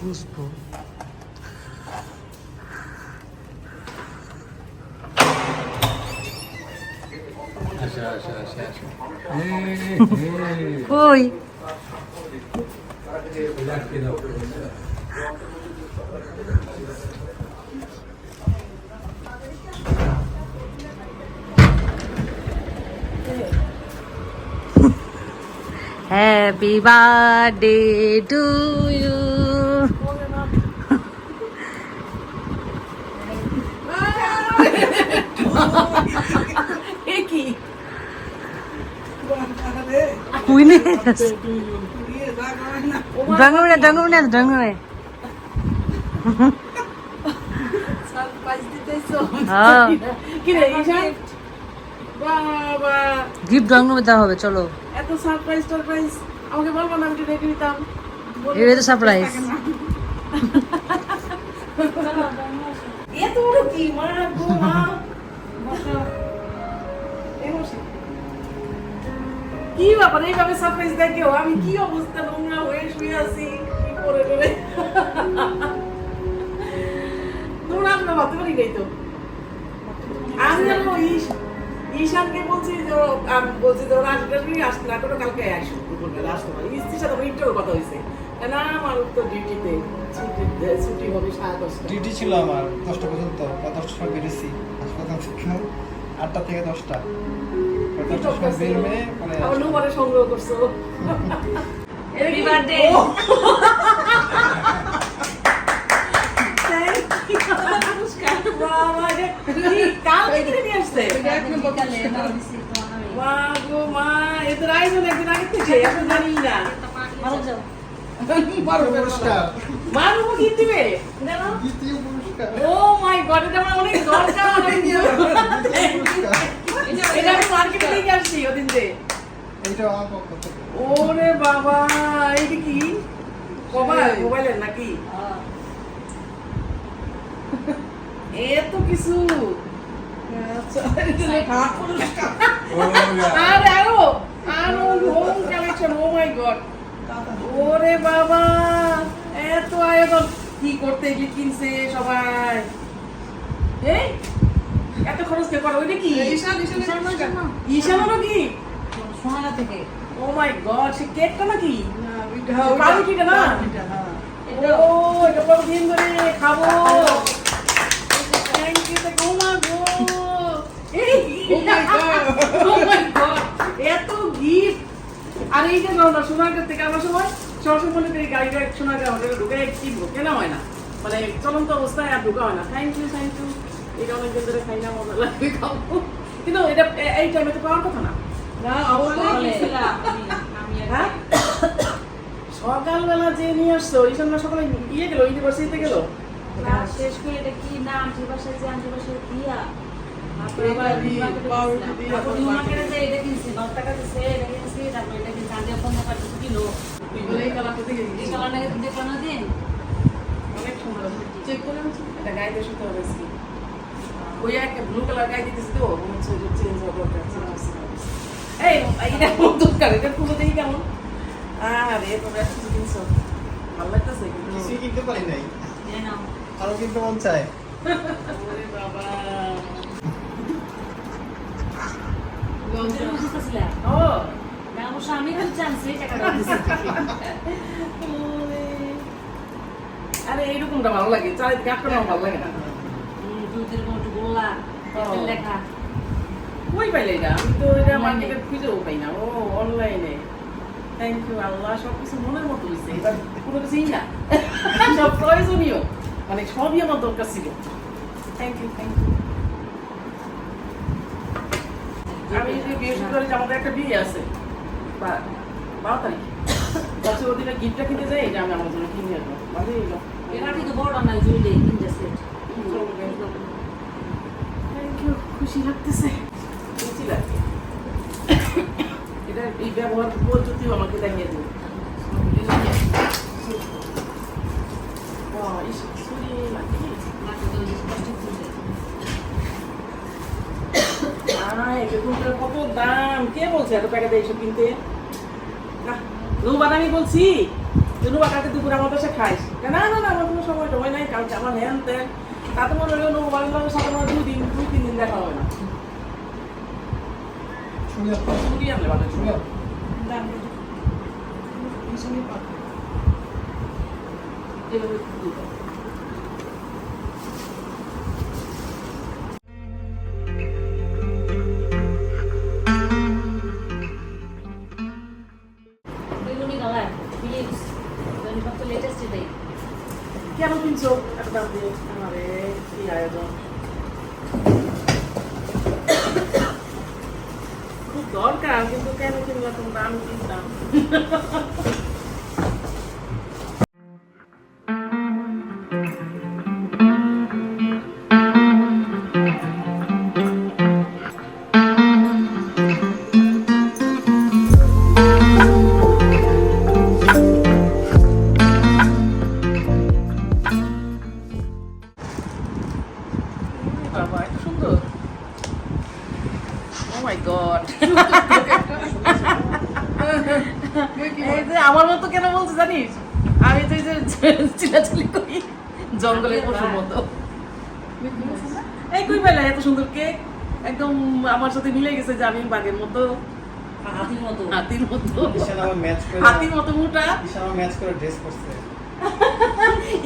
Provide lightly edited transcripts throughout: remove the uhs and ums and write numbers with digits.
খুশবু। কই happy birthday to you. Gift রঙ দেওয়া হবে, চলো। এত সারপ্রাইজ টারপ্রাইজ আমাকে বলবো না, আমি রেখে দিতাম। এটা তো সারপ্রাইজ। এত বড় কি মা গো মা, কি ব্যাপার এইভাবে সারপ্রাইজ দেখেও আমি কি অবস্থা, নোংরা হয়ে শুয়ে আছি কি করে করে। তোমরা আমরা ভাবতে পারি নাই তো। আমি জানো ঈশানকে বলছি যে ওরা আসতে না করে কালকে আসো, আসতে পারি। স্ত্রীর সাথে আমার ইন্টারভিউ কথা হয়েছে না, আমার তো ডিউটিতে ছুটি হবে 10:30। ডিউটি ছিল আমার 10টা পর্যন্ত, 10টার সময় বেরিয়েছি হাসপাতাল থেকে, 8টা থেকে 10টা। 10টার সময় বের হয়ে পরে আমার নম্বরে সংগ্রহ করছো। Happy birthday. ওরে বাবা, এটা কি মোবাইলের নাকি? এত কিছু ওরে বাবা, এত আয়োজন কি করতে কিনছে সবাই? এত খরচ কে করে? ওইটা কি ঈশানেরও কি সোনালা থেকে? ও মাই গড, সে কেকটা নাকি? পাউরুটিটা না? ও এটা কতদিন ধরে খাবো। Thank you. ও মা গো, এত গিফট। আর এই যে সোনারগাঁ থেকে আমার সময় সরসমনে থেকে গাড়িটা সোনারগাঁ হোটেলে ঢুকে কি কেনা হয় না, মানে চলন্ত অবস্থায় আর ঢুকা হয় না। Thank you thank you. এটা অনেকদিন ধরে খাই না, মজা লাগবে খাবো, কিন্তু এটা এই টাইমে তো পাওয়ার কথা না। হ্যাঁ, সকালবেলা যে নিয়ে আসছো ঈশান সকালে ইয়ে গেল, ইউনিভার্সিটিতে গেল শেষ করে। এটা কি না আন্টি বাসায় যে আন্টি বাসায় দিয়া ব্লু কালার গায়ে দিতেছি তো চেঞ্জ হওয়ার দরকার। এটা পুজো দেখি কেমন? আরে তোমরা কিছু কিনছো, ভালো লাগতেছে? কিছুই কিনতে পারি নাই, আরো কিনতে মন চায়। ওরে বাবা, আরে এইরকমটা ভালো লাগে, চারিদিকে আটকানো ভালো লাগে না। লেখা কই পাইলে এটা? আমি তো এটা মার্কেটে খুঁজেও পাই না। ও অনলাইনে। থ্যাংক ইউ আল্লাহ, সবকিছু মনের মতো হয়েছে। এবার কোনো কিছুই না, সব প্রয়োজনীয়, মানে সবই আমার দরকার ছিল। Thank you thank you. আমি যে বৃহস্পতিবার আমাদের একটা বিয়ে আছে 12 তারিখ, বছর ওদিকে গিফটটা কিনতে যাই, এটা আমি আমার জন্য কিনে আসবো। ভালোই হলো। এরা কিন্তু বড় না জুইলে কিনতে সেট। থ্যাংক ইউ, খুশি লাগতেছে, খুশি লাগছে। এটা এই ব্যবহার পদ্ধতিও আমাকে দেখিয়ে দেবে। কত দাম, কে বলছে এত টাকা দিয়ে এইসব কিনতে? রুবা, আমি বলছি রুবা কাকে দুপুরে আমার বাসায় খাইস। না না না আমার কোনো সময় টময় নাই, কালকে আমার হ্যান ত্যান তাতে মনে হলো মোবাইলের সাথে আমার 2-3 দিন দেখা হবে না। শুনে চুরি আনলে ভালো, চুরি শুনে এভাবে দুটো। বেগুনি কালার ফিলিপস সব লেটেস্ট এটাই। কেন কিনছো এত দাম দিয়ে? আরে কি আয়োজন, খুব দরকার কিন্তু কেন কিনলাম, তোমরা আমি কিনতাম। বাবা এত সুন্দর, ও মাই গড। এই যে আমার মতো কেন বলছো জানিস, আমি তো এই যে চিলাচিলি করি জঙ্গলের পশুর মতো। এই কই পেলে এত সুন্দর কেক, একদম আমার সাথে মিলে গেছে যে আমি বাঘের মতো, হাতির মতো। হাতির মতো, ঈশান আমার ম্যাচ করে হাতির মতো মোটা। ঈশান আমার ম্যাচ করে ড্রেস করছে।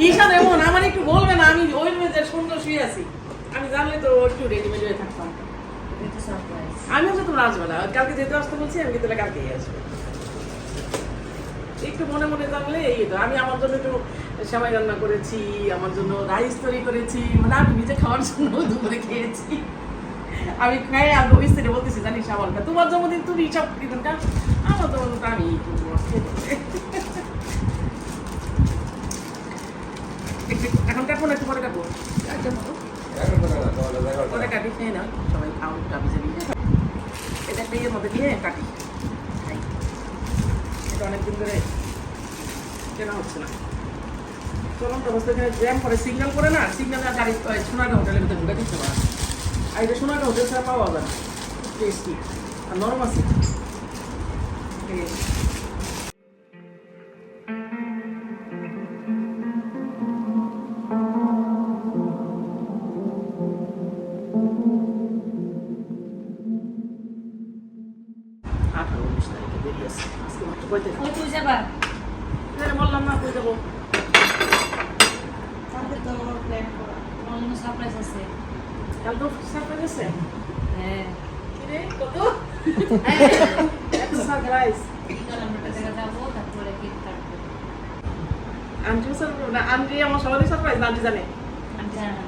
ঈশান এমন আমার একটু বলবে না, আমি ওই রুমে যে সুন্দর শুয়ে আছি, আমি জানলে তো একটু রেডিমেড হয়ে থাকতাম। এটা সারপ্রাইজ। আমি হচ্ছে তোমরা আসবে না, কালকে যেতে আসতে বলছি, আমি কিন্তু কালকেই আসবে। একটু মনে মনে জানলে এই তো, আমি আমার জন্য একটু সেমাই রান্না করেছি, আমার জন্য রাইস তৈরি করেছি, মানে আমি নিজে খাওয়ার জন্য দুপুরে খেয়েছি। আমি খাই আমি ওই স্ত্রী বলতেছি জানিস আমার তোমার জন্মদিন তুমি সব দিনটা, আমার জন্মদিনটা আমি এখন কাটবো না, একটু পরে কাটবো, পরে কাটি খেয়ে না সবাই খাও, কাবি যাবি এটা একটা ইয়ের মধ্যে দিয়ে কাটি খাই। এটা অনেকদিন ধরে কেনা হচ্ছে না, চলন্ত অবস্থা এখানে জ্যাম করে, সিগন্যাল করে না, সিগন্যালে গাড়ি সোনারগাঁ হোটেলের ভিতরে ঢুকে দিতে পারে। আর এটা সোনারগাঁ হোটেল ছাড়া পাওয়া যায় না, টেস্টি আর নরম আছে। ওই তুই যাবা? বললাম না কই যাবো, কালকে তো প্ল্যান করা। তোমার জন্য সারপ্রাইজ আছে। কাল তো সারপ্রাইজ আছে। হ্যাঁ। কিরে কত এত সারপ্রাইজ। বিকাল আমরা একটা জায়গায় যাবো, তারপরে কেক কাটবো। আন্টি সারপ্রাইজ না, আন্টি আমার সবারই সারপ্রাইজ, আন্টি জানে। আমি জানি না।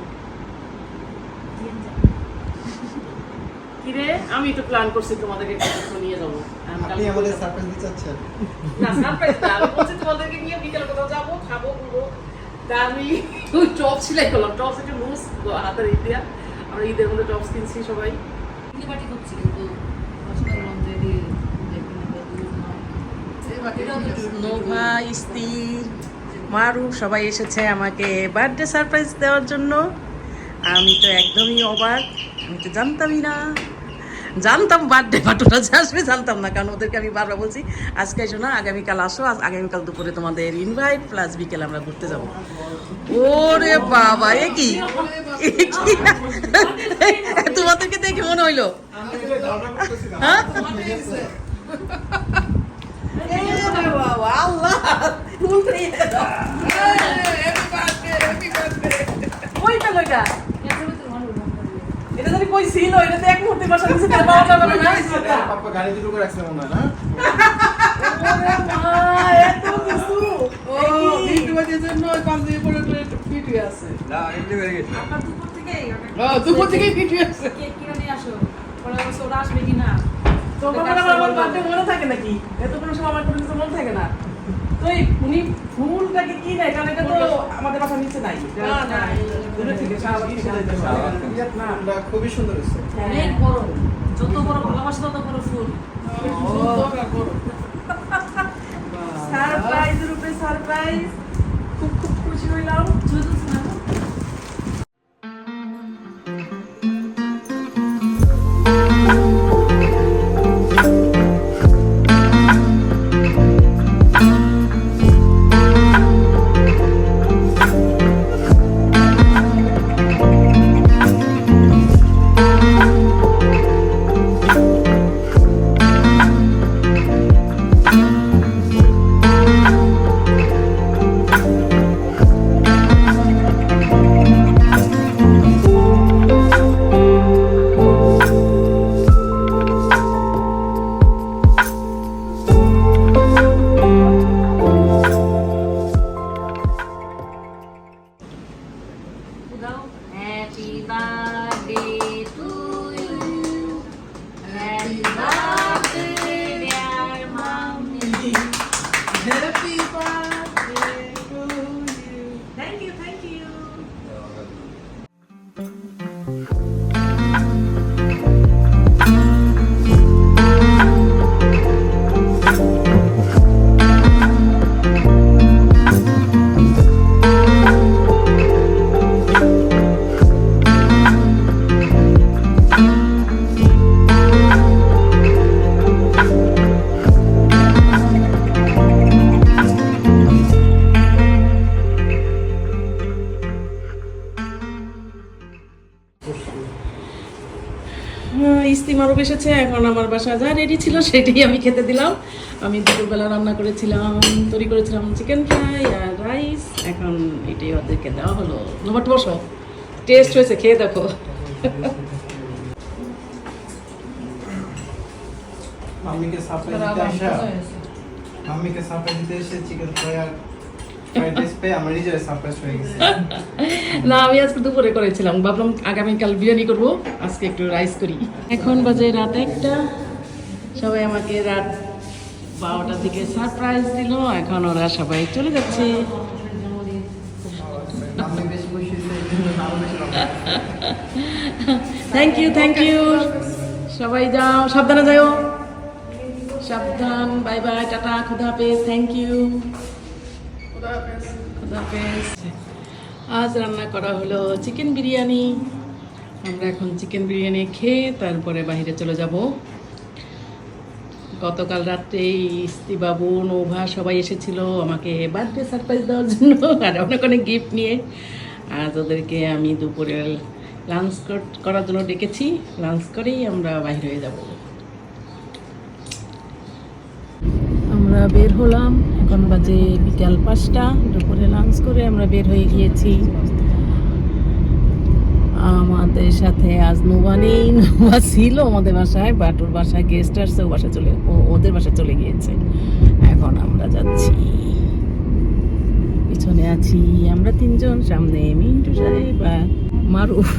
কিরে আমি তো প্ল্যান করছি তোমাদেরকে কোথাও নিয়ে যাবো। আপনি আমাদের সারপ্রাইজ দিতে চাচ্ছেন? না সারপ্রাইজ না, আমি বলছি তোমাদেরকে নিয়ে বিকেলে কোথাও যাবো, খাবো ঘুরবো। তা আমি ওই টপ সেলাই করলাম, টপস একটু লুজ হাতের ইন্ডিয়া, আমরা ঈদের মধ্যে টপস কিনছি সবাই। কিনে পার্টি করছি কিন্তু হসপিটাল মন্দিরে নোভা, ইস্তি, মারু সবাই এসেছে আমাকে বার্থডে সারপ্রাইজ দেওয়ার জন্য। আমি তো একদমই অবাক, আমি তো জানতামই না, জানতাম বার্থডে পার্টিটা যে আসবে জানতাম না, কারণ ওদেরকে আমি বারবার বলছি আজকে এসো না, আগামীকাল আসো, আগামীকাল দুপুরে তোমাদের ইনভাইট প্লাস বিকেলে আমরা ঘুরতে যাবো। ওরে বাবা এ কি তোমাদেরকে দেখে মনে হইলো হ্যাঁ বাবা আল্লাহ কই পেল এটা? এটা যদি কই ছিল, এটা তো এক মুহূর্তে বসা দিয়েছে, তার পাওয়া যাবে না। পাপা গাড়ি দুটো করে রাখছে মনে হয় না? ওরে মা, এত কিছু। এই কি? ভিডিওর জন্য পাঞ্জাবি পরে ফিট হয়ে আছে। না, এমনি বেরিয়ে গেছে। আপনার দুপুর থেকেই দুপুর থেকেই ফিট হয়ে আছে। কেক কিনে নিয়ে আসো, পরে বলছে ওরা আসবে কিনা। তোমার আমার বার্থডে মনে থাকে নাকি? এত কোনো সময় আমার কোনো কিছু মনে থাকে না। তো এই উনি ফুলটাকে কি নেয়, কারণ এটা তো আমাদের বাসার নিচে নাই। না, না, দূরে থেকে স্বাভাবিক না। ফুলটা খুবই সুন্দর হয়েছে। অনেক বড়, যত বড় ভালোবাসা তত বড় ফুল। সারপ্রাইজের উপরে সারপ্রাইজ, খুব খুব খুশি হইলাম। শুধু না দাও happy birthday to you happy birthday dear mummy Happy birthday to you. Thank you ইস্তিমারও এসেছে, এখন আমার বাসা যা রেডি ছিল সেটাই আমি খেতে দিলাম। আমি দুপুরবেলা রান্না করেছিলাম, তৈরি করেছিলাম চিকেন ফ্রাই আর রাইস, এখন এটাই ওদেরকে দেওয়া হলো। নোমাট বসো, টেস্ট হয়েছে, খেয়ে দেখো। মাম্মিকে সারপ্রাইজ দিতে আসা, মাম্মিকে সারপ্রাইজ দিতে এসে চিকেন ফ্রাই আর ফ্রাইড রাইস পেয়ে আমার নিজের সারপ্রাইজ হয়ে গেছে। না, আমি আজকে দুপুরে করেছিলাম, ভাবলাম আগামীকাল বিরিয়ানি করবো, আজকে একটু রাইস করি। এখন বাজে রাত 1টা, সবাই আমাকে রাত 12টার দিকে সারপ্রাইজ দিল, এখন ওরা সবাই চলে যাচ্ছে। মাম্মি বেশি খুশি হয়েছে, এই জন্য আরো বেশি থ্যাংক ইউ, সবাই যাও, সাবধানে যাও, সাবধান, বাই বাই, টাটা, খুদা হাফেজ, থ্যাংক ইউ, খুদা হাফেজ। আজ রান্না করা হলো চিকেন বিরিয়ানি। আমরা এখন চিকেন বিরিয়ানি খেয়ে তারপরে বাইরে চলে যাব। গতকাল রাত্রে ইস্তিবাবু, নৌভা সবাই এসেছিল আমাকে বার্থডে সারপ্রাইজ দেওয়ার জন্য, আর অনেক অনেক গিফট নিয়ে। আর ওদেরকে আমি দুপুরে লাঞ্চ করার জন্য ডেকেছি, লাঞ্চ করেই আমরা বাইরে হয়ে যাব। আমরা বের হলাম, এখন বাজে বিকাল 5টা। দুপুরে লাঞ্চ করে আমরা বের হয়ে গিয়েছি। আমাদের সাথে আজ নোভা নেই, নোভা ছিল আমাদের বাসায়, বাট ওর বাসায় গেস্ট আসছে, ওদের বাসায় চলে গিয়েছে। এখন আমরা যাচ্ছি, পিছনে আছি আমরা 3জন, সামনে মিন্টু সাহেব আর মারুফ।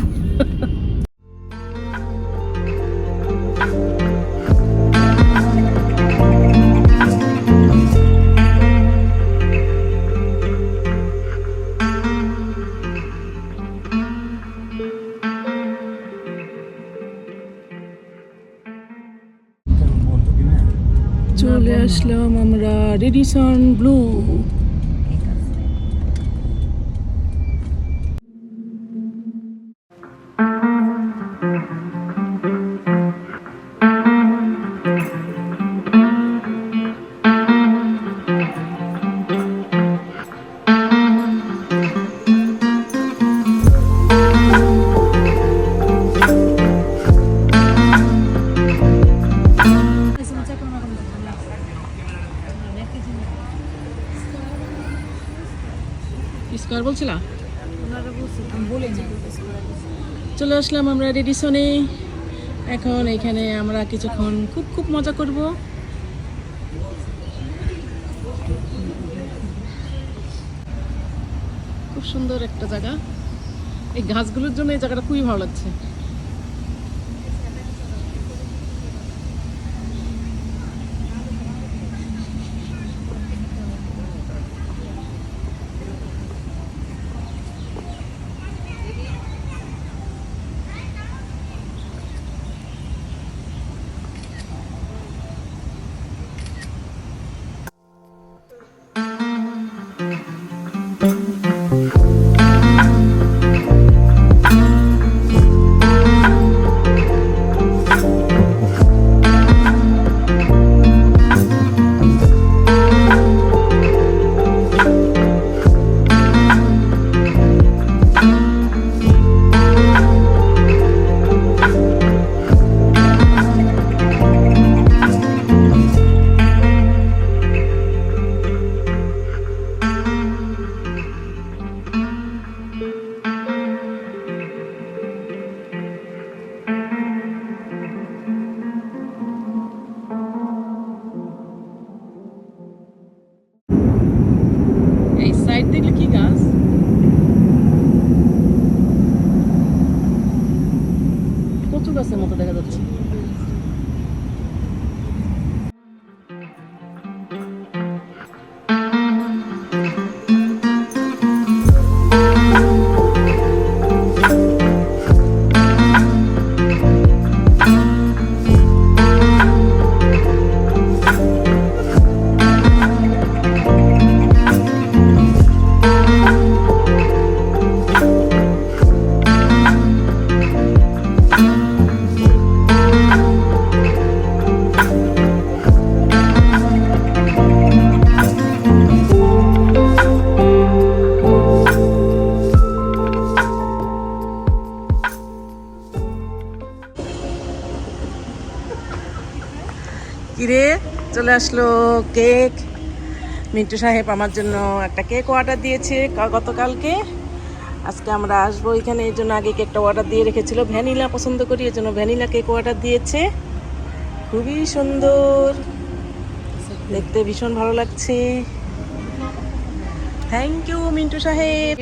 চলে আসলাম আমরা রেডিসন ব্লু। স্কোয়ার বলছিলাম, চলে আসলাম আমরা রেডিসনে। এখন এখানে আমরা কিছুক্ষণ খুব মজা করব। খুব সুন্দর একটা জায়গা, এই গাছগুলোর জন্য এই জায়গাটা খুবই ভালো লাগছে। গাছের মতো দেখা যাচ্ছে। কিরে চলে আসলো কেক। মিন্টু সাহেব আমার জন্য একটা কেক অর্ডার দিয়েছে গতকালকে। আজকে আমরা আসবো এখানে, এই জন্য আগে কেকটা অর্ডার দিয়ে রেখেছিল। ভ্যানিলা পছন্দ করি, এই জন্য ভ্যানিলা কেক অর্ডার দিয়েছে। খুবই সুন্দর দেখতে, ভীষণ ভালো লাগছে। থ্যাংক ইউ মিন্টু সাহেব।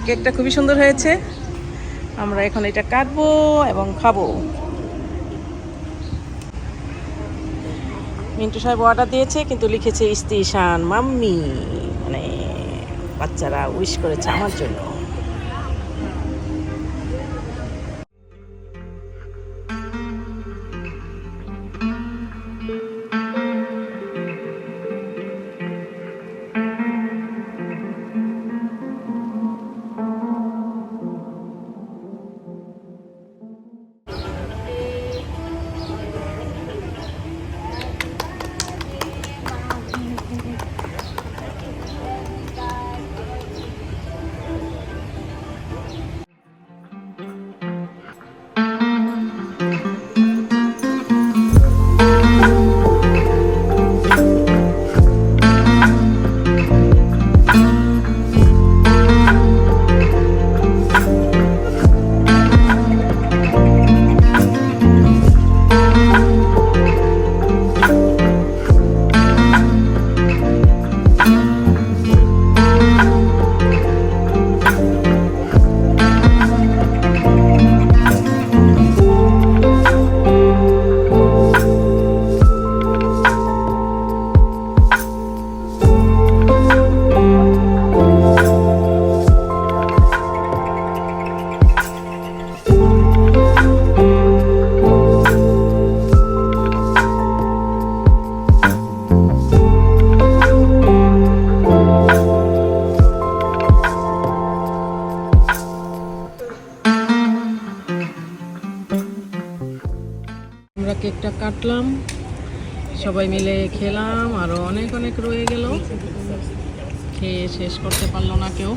কেকটা খুবই সুন্দর হয়েছে। আমরা এখন এটা কাটবো এবং খাবো। মিন্টু সাহেব অর্ডার দিয়েছে কিন্তু লিখেছে স্টেশন মাম্মি, মানে বাচ্চারা উইশ করেছে আমার জন্য। আমরা কেকটা কাটলাম, সবাই মিলে খেলাম, আরো অনেক অনেক রয়ে গেল, খেয়ে শেষ করতে পারলো না কেউ।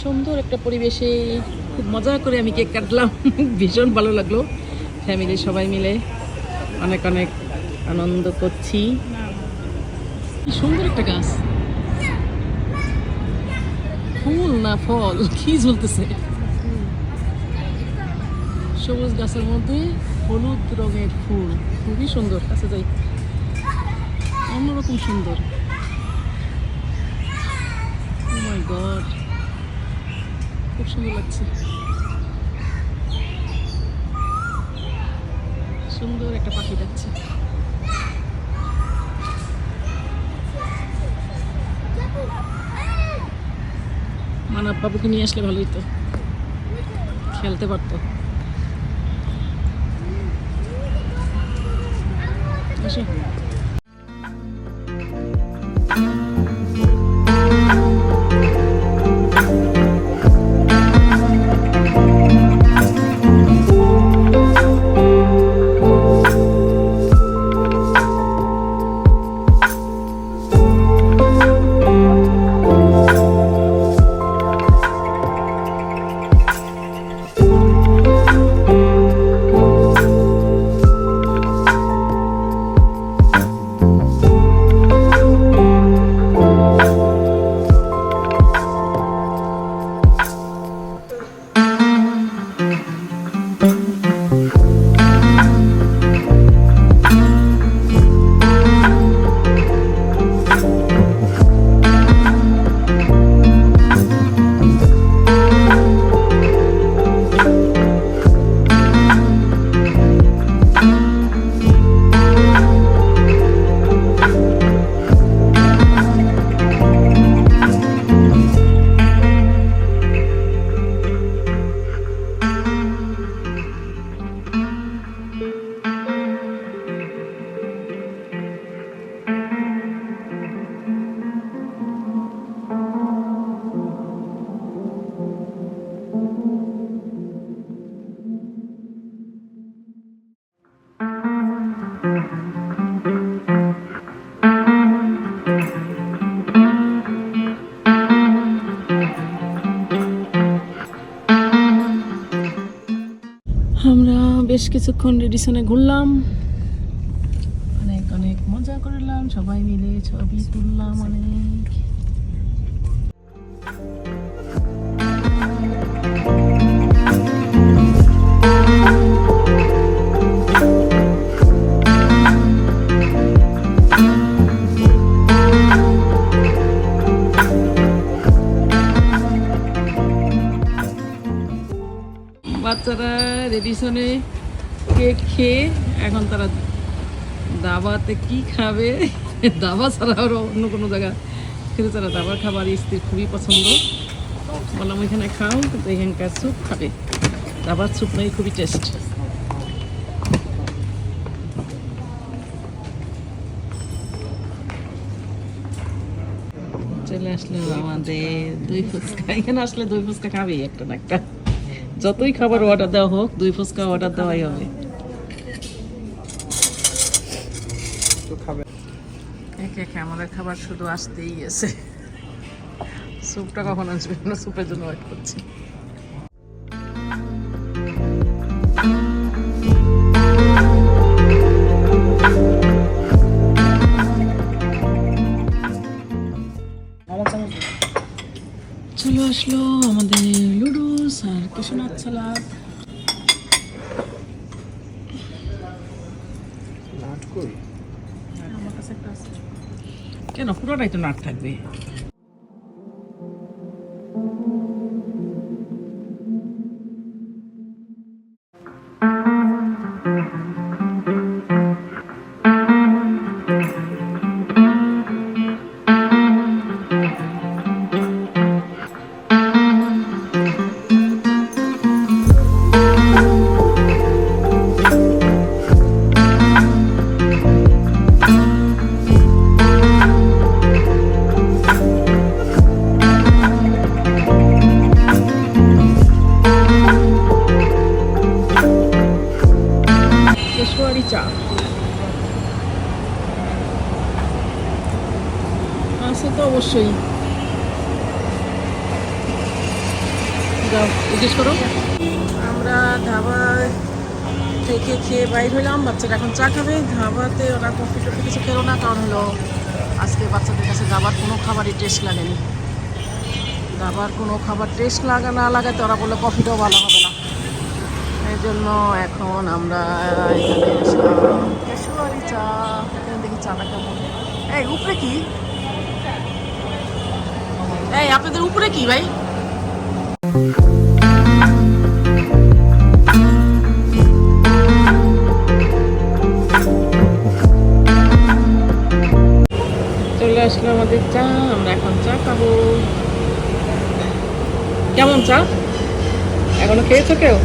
সুন্দর একটা পরিবেশে খুব মজা করে আমি কেক কাটলাম, ভীষণ ভালো লাগলো। ফ্যামিলি সবাই মিলে অনেক অনেক আনন্দ করছি। কি সুন্দর একটা গাছ, ফুল না ফল কি ঝুলতেছে, সবুজ গাছের মধ্যে হলুদ রঙের ফুল, খুবই সুন্দর। কাছে যাই, অন্যরকম সুন্দর। ও মাই গড, খুব সুন্দর লাগছে। সুন্দর একটা পাখি যাচ্ছে। মানব বাবুকে নিয়ে আসলে ভালোই তো, খেলতে পারতো। আসো। বেশ কিছুক্ষণ রেডিসনে ঘুরলাম, অনেক অনেক মজা করলাম, সবাই মিলে ছবি তুললাম অনেক। বাচ্চারা রেডিসনে কেক খেয়ে এখন তারা দাবাতে কি খাবে, দাবা ছাড়া আরও অন্য কোনো জায়গা খেতে তারা দাবার খাবার স্ত্রীর খুবই পছন্দ। বললাম এখানে খাও, কিন্তু এখানকার স্যুপ খাবে, দাবার স্যুপ নাই খুবই টেস্ট। চলে আসলো আমাদের দই ফুচকা। এখানে আসলে দই ফুচকা খাবেই একটা না একটা, যতই খাবার অর্ডার দেওয়া হোক দই ফুচকা অর্ডার দেওয়াই হবে। একে একে আমাদের খাবার শুধু আসতেই গেছে। স্যুপটা কখন আসবে, আমরা স্যুপের জন্য ওয়েট করছি। চলে আসলো আমাদের লুডুস আর কিশোনাথ সালাদ। আমার কাছে একটা আছে। কেন পুরোটাই তো নাট থাকবে। পেশোয়ারি চা আছে তো অবশ্যই, যাও জিজ্ঞেস করো। আমরা ধাবা থেকে খেয়ে বাইর হইলাম, বাচ্চারা এখন চা খাবে। ধাবাতে ওরা কফি টফি কিছু খেলো না, কারণ হলো আজকে বাচ্চাদের কাছে ধাবার কোনো খাবারই টেস্ট লাগেনি। ধাবার কোনো খাবার টেস্ট না লাগাতে ওরা বললো কফিটাও ভালো হবে না। এই জন্য এখন আমরা এখানে আসলাম পেশোয়ারি চা। এখানে দেখি চাটা কেমন। এই উপরে কি, এই আপনাদের উপরে কি ভাই? চলে আসলো আমাদের চা, আমরা এখন চা খাবো। কেমন চা? এখনো খেয়েছো কেউ?